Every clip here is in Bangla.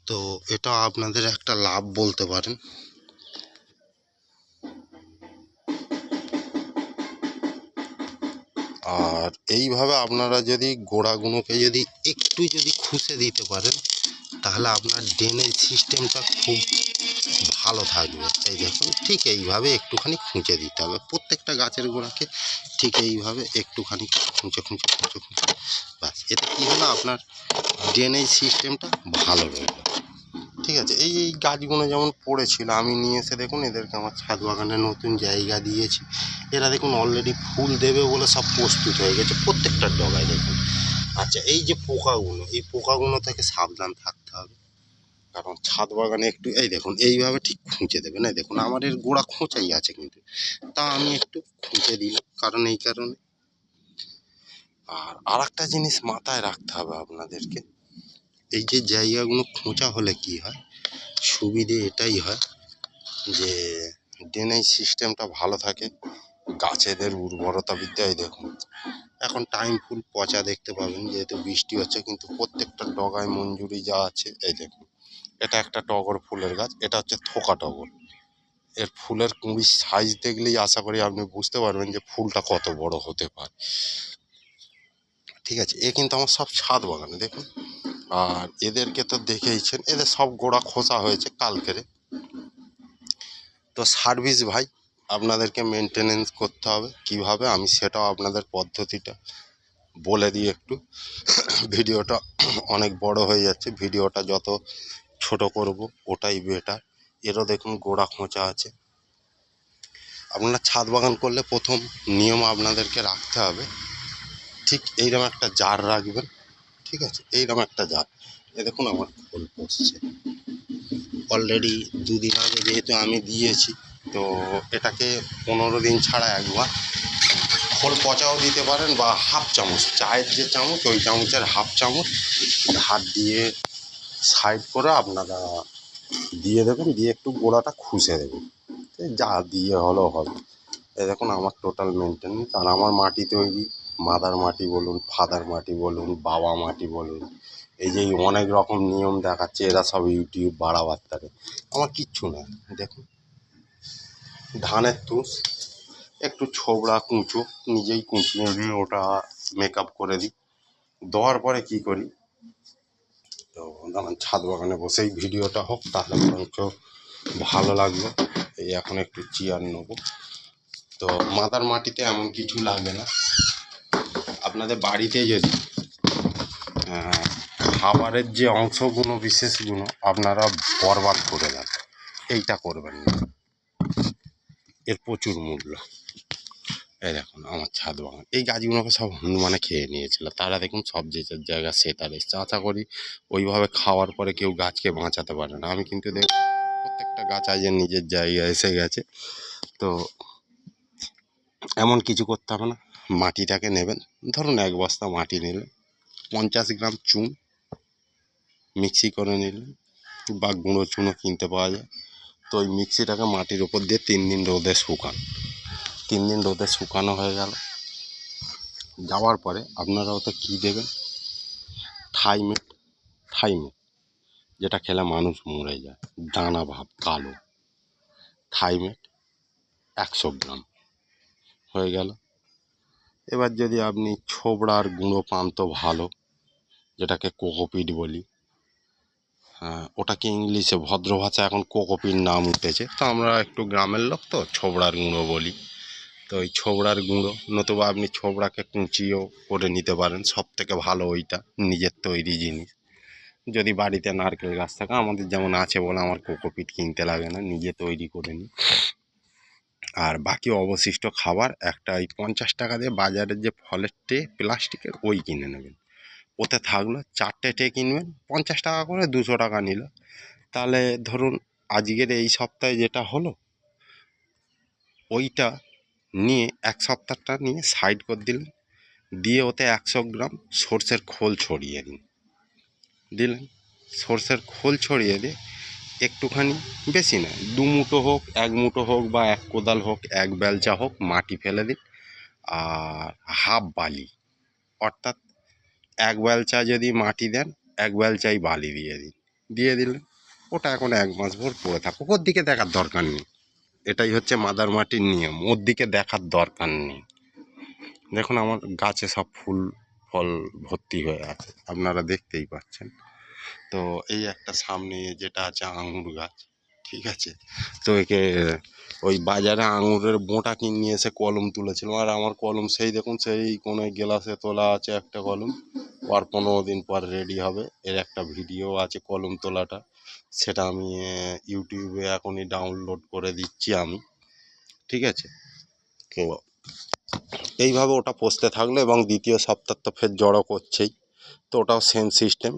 তো এটা আপনাদের একটা লাভ বলতে পারেন। আর এইভাবে আপনারা যদি গোড়াগুলোকে যদি একটু যদি খুঁচে দিতে পারেন, তাহলে আপনার ড্রেনেজ সিস্টেমটা খুব ভালো থাকবে। এই দেখুন, ঠিক এইভাবে একটুখানি খুঁচে দিতে হবে প্রত্যেকটা গাছের গোড়াকে, ঠিক এইভাবে একটুখানি খুঁচে খুঁচে খুঁচে খুঁচে, ব্যাস। এতে কী হলো, আপনার ড্রেনেজ সিস্টেমটা ভালো রইল। ঠিক আছে। এই গাছগুলো যেমন পড়েছিল, আমি নিয়ে এসে দেখুন এদেরকে আমার ছাদ বাগানে নতুন জায়গা দিয়েছি। এরা দেখুন অলরেডি ফুল দেবে বলে সব প্রস্তুত হয়ে গেছে প্রত্যেকটার ডগায় দেখুন। আচ্ছা, এই যে পোকাগুলো, এই পোকাগুলো থেকে সাবধান থাকতে হবে, কারণ ছাদ বাগানে একটু এই দেখুন এইভাবে ঠিক খুঁচে দেবেন। এই দেখুন আমার এর গোড়া খোঁচাই আছে, কিন্তু তা আমি একটু খুঁচে দিলাম, কারণ এই কারণে। আর একটা জিনিস মাথায় রাখতে হবে আপনাদেরকে, এই যে জায়গাগুলো খোঁচা হলে কি হয়, সুবিধে এটাই হয় যে ড্রেনেজ সিস্টেমটা ভালো থাকে, গাছেদের উর্বরতা বৃদ্ধি হয়। দেখুন এখন টাইম ফুল পচা দেখতে পাবেন, যেহেতু বৃষ্টি হচ্ছে, কিন্তু প্রত্যেকটা ডগায় মঞ্জুরি যা আছে। এই দেখুন, এটা একটা টগর ফুলের গাছ, এটা হচ্ছে থোকা টগর। এর ফুলের কুঁড়ির সাইজ দেখলেই আশা করি আপনি বুঝতে পারবেন যে ফুলটা কত বড় হতে পারে। ঠিক আছে, এ কিন্তু আমার সব ছাদ বাগানে দেখুন। আর এদেরকে তো দেখেইছেন, এদের সব গোড়া খোসা হয়েছে কালকেরে। তো সার্ভিস ভাই আপনাদেরকে মেনটেনেন্স করতে হবে কিভাবে, আমি সেটাও আপনাদের পদ্ধতিটা বলে দিই একটু। ভিডিওটা অনেক বড় হয়ে যাচ্ছে, ভিডিওটা যত ছোট করব ওটাই বেটার। এরও দেখুন গোড়া খোঁচা আছে। আপনারা ছাদ বাগান করলে প্রথম নিয়ম আপনাদেরকে রাখতে হবে, ঠিক এইরকম একটা জার রাখবেন। ঠিক আছে, এইরকম একটা জার। এ দেখুন আমার ফুল পড়ছে অলরেডি, দুদিন আগে যেহেতু আমি দিয়েছি, তো এটাকে 15 দিন ছাড়া একবার খোল পচাও দিতে পারেন, বা হাফ চামচ, চায়ের যে চামচ ওই চামচের হাফ চামচ ধার দিয়ে সাইড করে আপনারা দিয়ে দেবেন, দিয়ে একটু গোড়াটা খুঁজে দেবেন, যা দিয়ে হলেও হবে। এই দেখুন আমার টোটাল মেনটেনেন্স। আর আমার মাটি তৈরি, মাদার মাটি বলুন, ফাদার মাটি বলুন, বাবা মাটি বলুন, এই যে অনেক রকম নিয়ম দেখাচ্ছে, এরা সব ইউটিউব বাড়াবার তারে, আমার কিচ্ছু না। দেখুন ধানের তুষ, একটু ছোবড়া কুঁচো, নিজেই কুঁচিয়ে নিয়ে ওটা মেকআপ করে দিই। দেওয়ার পরে কী করি, তো আমার ছাদ বাগানে বসেই ভিডিওটা হোক, তাহলে বরঞ্চ ভালো লাগবে। এই এখন একটু চেয়ার নেবো। তো মাদার মাটিতে এমন কিছু লাগবে না। আপনাদের বাড়িতে যদি খাবারের যে অংশগুলো বিশেষগুলো আপনারা বরবাদ করে দেন, এইটা করবেন না, এর প্রচুর মূল্য। এই দেখুন আমার ছাদ বাগান, এই গাছগুলোকে সব হনুমানে খেয়ে নিয়েছিল, তারা দেখুন সব যে যার জায়গা সে তার এসছে। আশা করি ওইভাবে খাওয়ার পরে কেউ গাছকে বাঁচাতে পারে না। আমি কিন্তু দেখ প্রত্যেকটা গাছ আজ নিজের জায়গায় এসে গেছে। তো এমন কিছু করতে হবে না, মাটিটাকে নেবেন, ধরুন 1 বস্তা মাটি নিলেন, 50 গ্রাম চুন মিক্সি করে নিলেন, বা গুঁড়ো চুনও কিনতে পাওয়া যায়। তো ওই মিক্সিটাকে মাটির ওপর দিয়ে 3 দিন রোদে শুকান। 3 দিন রোদে শুকানো হয়ে গেল, যাওয়ার পরে আপনারা ওতে কী দেবেন, থাইমেট, থাইমেট যেটা খেলে মানুষ মরে যায়, দানা ভাব কালো, থাইমেট 100 গ্রাম হয়ে গেল। এবার যদি আপনি ছোবড়ার গুঁড়ো পান তো ভালো, যেটাকে কোকোপিট বলি। হ্যাঁ, ওটাকে ইংলিশে ভদ্র ভাষা এখন কোকোপিট নাম উঠেছে, তো আমরা একটু গ্রামের লোক তো ছোবড়ার গুঁড়ো বলি। তো ওই ছোবড়ার গুঁড়ো, নতুবা আপনি ছোবড়াকে কুচিয়েও করে নিতে পারেন, সব থেকে ভালো ওইটা, নিজের তৈরি জিনিস। যদি বাড়িতে নারকেল গাছ থাকে, আমাদের যেমন আছে বলে আমার কোকোপিট কিনতে লাগে না, নিজে তৈরি করে নিই। আর বাকি অবশিষ্ট খাবার একটা ওই 50 টাকা দিয়ে বাজারের যে ফলের ট্রে প্লাস্টিকের ওই কিনে নেবেন, ওতে থাকলো 4টে ট্রে কিনবেন, 50 টাকা করে, 200 টাকা নিল। তাহলে ধরুন আজকের এই সপ্তাহে যেটা হলো, ওইটা নিয়ে 1 সপ্তাহটা নিয়ে সাইড করে দিলেন, দিয়ে ওতে 100 গ্রাম সর্ষের খোল ছড়িয়ে দিলেন। সর্ষের খোল ছড়িয়ে দিয়ে একটুখানি, বেশি না, 2 মুঠো হোক, 1 মুঠো হোক, বা 1 কোদাল হোক, 1 বেলচা হোক, মাটি ফেলে দিন। আর হাফ বালি, অর্থাৎ 1 বেলচা যদি মাটি দেন, 1 বেলচাই বালি দিয়ে দিন। দিয়ে দিলেন, ওটা এখন 1 মাস ভর পড়ে থাকুক, ওর দিকে দেখার দরকার নেই। এটাই হচ্ছে মাদার মাটির নিয়ম, ওর দিকে দেখার দরকার নেই। দেখুন আমার গাছে সব ফুল ফল ভর্তি হয়ে আছে, আপনারা দেখতেই পাচ্ছেন। তো এই একটা সামনে যেটা আছে আঙুর গাছ, ঠিক আছে। তো একে ওই বাজারে আঙুরের বোঁটা কিনে নিয়ে এসে কলম তুলেছিল, আর আমার কলম সেই দেখুন সেই কোনো গ্লাসে তোলা আছে একটা কলম, আর 15 দিন পর রেডি হবে। এর একটা ভিডিও আছে কলম তোলাটা, সেটা আমি ইউটিউবে এখনই ডাউনলোড করে দিচ্ছি আমি, ঠিক আছে। তো এইভাবে ওটা পচতে থাকলো, এবং দ্বিতীয় সপ্তাহ তো ফের জড়ো করছেই, তো ওটাও সেম সিস্টেম।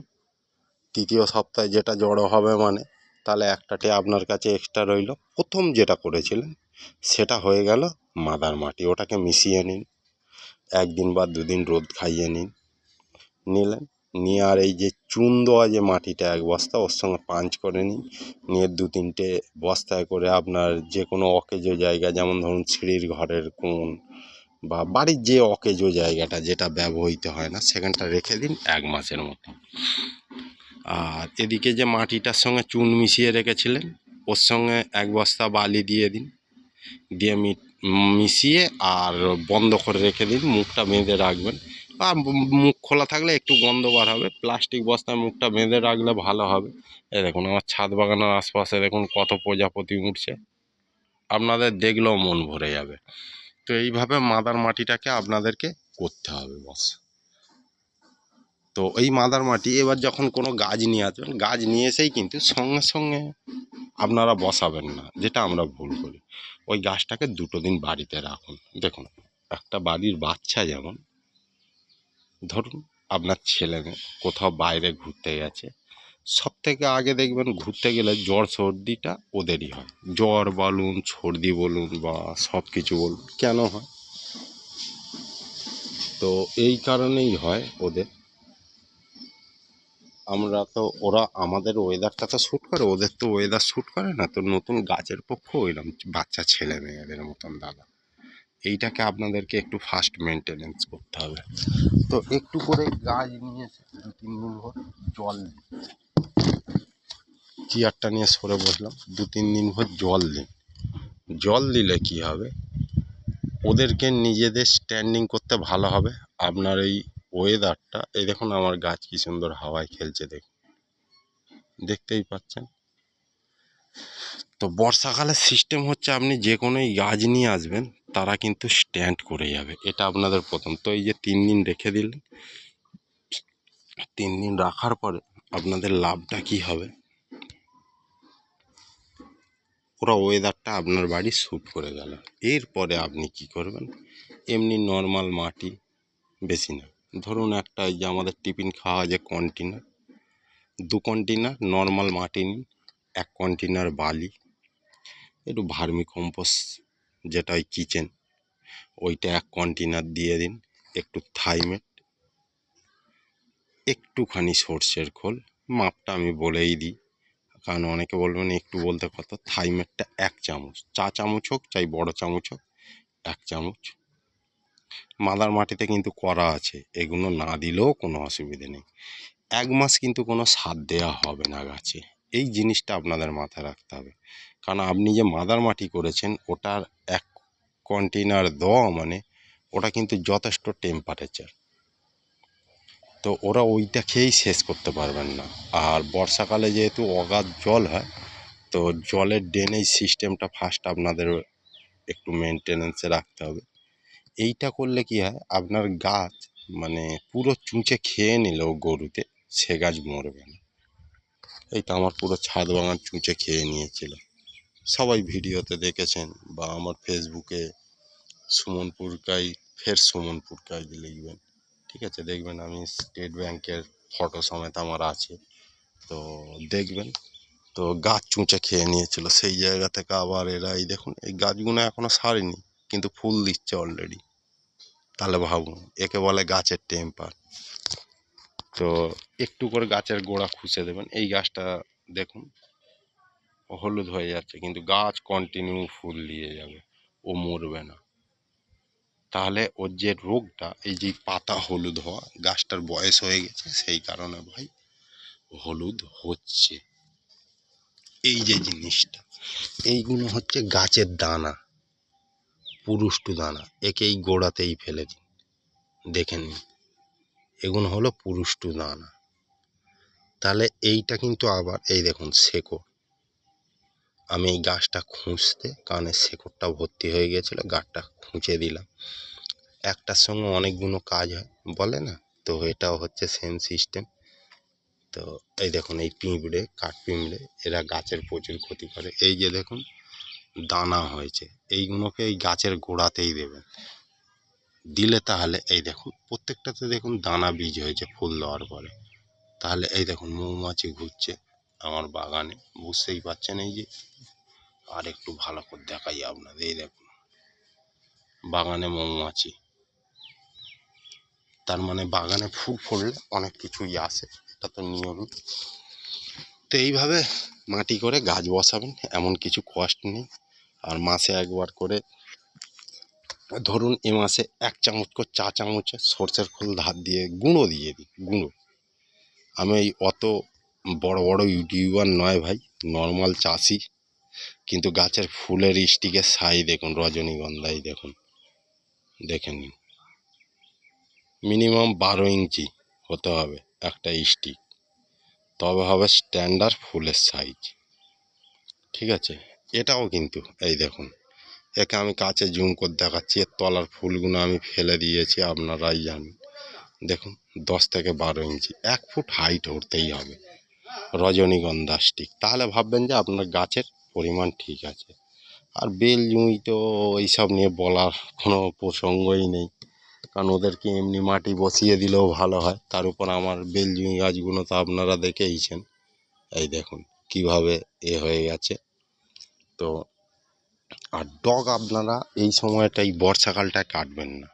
তৃতীয় সপ্তাহে যেটা জড়ো হবে মানে তাহলে একটাতে আপনার কাছে এক্সট্রা রইল, প্রথম যেটা করেছিলেন সেটা হয়ে গেল মাদার মাটি। ওটাকে মিশিয়ে নিন, 1 দিন বা 2 দিন রোদ খাইয়ে নিলেন, নিয়ে আর এই যে চুন দেওয়া যে মাটিটা 1 বস্তা ওর সঙ্গে পাঞ্চ করে নিন, নিয়ে 2-3টে বস্তায় করে আপনার যে কোনো অকেজো জায়গা, যেমন ধরুন সিঁড়ির ঘরের কোণ বা বাড়ির যে অকেজো জায়গাটা যেটা ব্যবহৃত হয় না সেখানটা রেখে দিন 1 মাসের মতো। আর এদিকে যে মাটিটার সঙ্গে চুন মিশিয়ে রেখেছিলেন ওর সঙ্গে 1 বস্তা বালি দিয়ে দিন, দিয়ে মিশিয়ে আর বন্ধ করে রেখে দিন, মুখটা বেঁধে রাখবেন। আর মুখ খোলা থাকলে একটু গন্ধ বার হবে, প্লাস্টিক বস্তায় মুখটা বেঁধে রাখলে ভালো হবে। এই দেখুন আমার ছাদ বাগানের আশপাশে দেখুন কত প্রজাপতি উঠছে, আপনাদের দেখলেও মন ভরে যাবে। তো এইভাবে মাদার মাটিটাকে আপনাদেরকে করতে হবে বস। তো এই মাদার মাটি এবার যখন কোনো গাছ নিয়ে আসবেন, গাছ নিয়ে এসেই কিন্তু সঙ্গে সঙ্গে আপনারা বসাবেন না, যেটা আমরা ভুল করি। ওই গাছটাকে 2 দিন বাড়িতে রাখুন। দেখুন একটা বাড়ির বাচ্চা যেমন, ধরুন আপনার ছেলে মেয়ে কোথাও বাইরে ঘুরতে গেছে, সব থেকে আগে দেখবেন ঘুরতে গেলে জ্বর সর্দিটা ওদেরই হয়। জ্বর বলুন, সর্দি বলুন বা সব কিছু বলুন, কেন হয়? তো এই কারণেই হয় ওদের। আমরা তো, ওরা আমাদের ওয়েদারটা তো শ্যুট করে, ওদের তো ওয়েদার শ্যুট করে না। তো নতুন গাছের পক্ষে ওইরকম বাচ্চা ছেলে মেয়েদের মতন দাদা, এইটাকে আপনাদেরকে একটু ফাস্ট মেনটেনেন্স করতে হবে। তো একটু করে গাছ নিয়ে 2-3 দিন ভর জল দিন, চেয়ারটা নিয়ে সরে বসলাম, 2-3 দিন ভর জল দিন। জল দিলে কি হবে, ওদেরকে নিজেদের স্ট্যান্ডিং করতে ভালো হবে। আপনার এই ওয়েদারটা, এই দেখুন আমার গাছ কি সুন্দর হাওয়ায় খেলছে, দেখতেই পাচ্ছেন। তো বর্ষাকালের সিস্টেম হচ্ছে আপনি যে কোনোই গাছ নিয়ে আসবেন তারা কিন্তু স্ট্যান্ড করে যাবে, এটা আপনাদের প্রথম। তো এই যে 3 দিন রেখে দিলেন, 3 দিন রাখার পরে আপনাদের লাভটা কি হবে, পুরো ওয়েদারটা আপনার বাড়ি শ্যুট করে গেল। এরপরে আপনি কি করবেন, এমনি নর্মাল মাটি, বেশি না, ধরুন একটা এই যে আমাদের টিফিন খাওয়া যে কন্টেনার, 2 কন্টেনার নর্মাল মাটি নিন, 1 কন্টেনার বালি, একটু ভার্মি কম্পোস্ট যেটা ওই কিচেন ওইটা 1 কন্টেনার দিয়ে দিন, একটু থাইমেট, একটুখানি সর্ষের খোল, মাপটা আমি বলেই দিই কারণ অনেকে বলবেন একটু বলতে কত। থাইমেটটা 1 চামচ, চা চামচ হোক চাই বড় চামচ হোক, 1 চামচ। মাদার মাটিতে কিন্তু করা আছে, এগুলো না দিলেও কোনো অসুবিধে নেই। 1 মাস কিন্তু কোনো সার দেওয়া হবে না গাছে, এই জিনিসটা আপনাদের মাথায় রাখতে হবে। কারণ আপনি যে মাদার মাটি করেছেন ওটার 1 কন্টেনার দেওয়া মানে ওটা কিন্তু যথেষ্ট টেম্পারেচার, তো ওরা ওইটা খেয়েই শেষ করতে পারবেন না। আর বর্ষাকালে যেহেতু অগাধ জল হয়, তো জলের ড্রেনেজ সিস্টেমটা ফার্স্ট আপনাদের একটু মেনটেনেন্সে রাখতে হবে। এইটা করলে কি হয়, আপনার গাছ মানে পুরো চুঁচে খেয়ে নিলেও গরুতে সে গাছ মরবে না। এই তো আমার পুরো ছাদ বাগান চুঁচে খেয়ে নিয়েছিল, সবাই ভিডিওতে দেখেছেন বা আমার ফেসবুকে সুমন পুরকাই, ফের সুমন পুরকাই লিখবেন, ঠিক আছে, দেখবেন আমি স্টেট ব্যাংকের ফটো সমেত আমার আছে, তো দেখবেন। তো গাছ চুঁচে খেয়ে নিয়েছিল, সেই জায়গা থেকে আবার এরা এই দেখুন এই গাছগুলো এখনও সারেনি কিন্তু ফুল দিচ্ছে অলরেডি, তাহলে ভাবুন, একে বলে গাছের টেম্পার। তো একটু করে গাছের গোড়া খুঁচে দেবেন, এই গাছটা দেখুন হলুদ হয়ে যাচ্ছে কিন্তু গাছ কন্টিনিউ ফুল দিয়ে যাবে, ও মরবে না। তাহলে ওর যে রোগটা, এই যে পাতা হলুদ হওয়া, গাছটার বয়স হয়ে গেছে সেই কারণে ভাই হলুদ হচ্ছে। এই যে জিনিসটা, এইগুলো হচ্ছে গাছের দানা, পুরুষ্টু দানা। একে এই গোড়াতেই ফেলে দিন, দেখে নিন, এগুলো হলো পুরুষ্টু দানা। তাহলে এইটা কিন্তু আবার এই দেখুন শেকড়, আমি এই গাছটা খুঁজতে, কারণ শেকড়টা ভর্তি হয়ে গেছিলো, গাছটা খুঁজে দিলাম। একটার সঙ্গে অনেকগুলো কাজ হয় বলে না, তো এটাও হচ্ছে সেম সিস্টেম। তো এই দেখুন এই পিঁপড়ে, কাঠ পিঁপড়ে, এরা গাছের প্রচুর ক্ষতি করে। এই যে দেখুন দানা হয়েছে, এইগুলোকে এই গাছের গোড়াতেই দেবেন, দিলে তাহলে এই দেখুন প্রত্যেকটাতে দেখুন দানা বীজ হয়েছে ফুল দেওয়ার পরে। তাহলে এই দেখুন মৌমাছি ঘুরছে আমার বাগানে, বুঝতেই পারছেন। এই যে আর একটু ভালো করে দেখাই আপনাদের, এই দেখুন বাগানে মৌমাছি, তার মানে বাগানে ফুল ফললে অনেক কিছুই আসে, এটা তো নিয়মই। তো এইভাবে মাটি করে গাছ বসাবেন, এমন কিছু কষ্ট নেই। আর মাসে একবার করে, ধরুন এ মাসে 1 চামচ করে, 4 চামচে সর্ষের খোল ধার দিয়ে গুঁড়ো দিয়ে দিই, গুঁড়ো। আমি এই অত বড় বড় ইউটিউবার নয় ভাই, নর্মাল চাষি, কিন্তু গাছের ফুলের স্টিকের সাইজ দেখুন, রজনীগন্ধাই দেখুন, দেখে নিন, মিনিমাম 12 ইঞ্চি হতে হবে একটা স্টিক, তবে হবে স্ট্যান্ডার্ড ফুলের সাইজ। ঠিক আছে, এটাও কিন্তু এই দেখুন, একে আমি কাছে জুম করে দেখাচ্ছি, এর তলার ফুলগুলো আমি ফেলে দিয়েছি, আপনারাই জানেন। দেখুন 10 থেকে 12 ইঞ্চি, 1 ফুট হাইট হতেই হবে রজনীগন্ধা স্টিক, তাহলে ভাববেন যে আপনার গাছের পরিমাণ ঠিক আছে। আর বেল জুঁই তো এইসব নিয়ে বলার কোনো প্রসঙ্গই নেই, কারণ ওদেরকে এমনি মাটি বসিয়ে দিলেও ভালো হয়। তার উপর আমার বেল জুঁই গাছগুলো তো আপনারা দেখেইছেন, এই দেখুন কিভাবে হয়ে গেছে। তো আর ডগ আপনারা এই সময়টাই বর্ষাকালটায় কাটবেন না,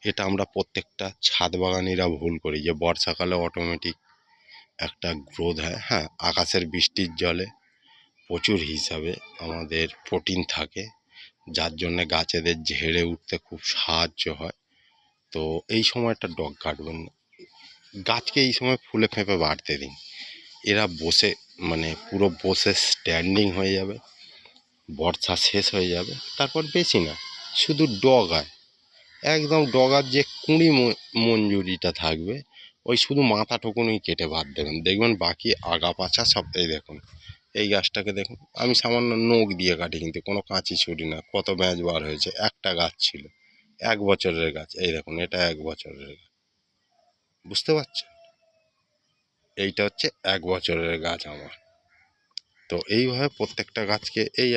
এটা আমরা প্রত্যেকটা ছাদ বাগানিরা ভুল করি, যে বর্ষাকালে অটোমেটিক একটা গ্রোথ হয়। হ্যাঁ, আকাশের বৃষ্টির জলে প্রচুর হিসাবে আমাদের প্রোটিন থাকে, যার জন্যে গাছেদের ঝেড়ে উঠতে খুব সাহায্য হয়। তো এই সময়টা ডগ কাটবেন না, গাছকে এই সময় ফুলে ফেঁপে বাড়তে দিন। এরা বসে, মানে পুরো বসে স্ট্যান্ডিং হয়ে যাবে, বর্ষা শেষ হয়ে যাবে, তারপর বেশি না, শুধু ডগায়, একদম ডগার যে কুঁড়ি মঞ্জুরিটা থাকবে, ওই শুধু মাথাটুকুনই কেটে বাদ দেবেন, দেখবেন বাকি আগা পাছা সব। এই দেখুন এই গাছটাকে দেখুন, আমি সামান্য নখ দিয়ে কাটি, কিন্তু কোনো কাঁচি ছুরি না, কত ব্যাঁচ বার হয়েছে। একটা গাছ ছিল 1 বছরের গাছ, এই দেখুন এটা 1 বছরের গাছ, বুঝতে পারছেন, এইটা হচ্ছে 1 বছরের গাছ আমার। তো এইভাবে প্রত্যেকটা গাছকে এই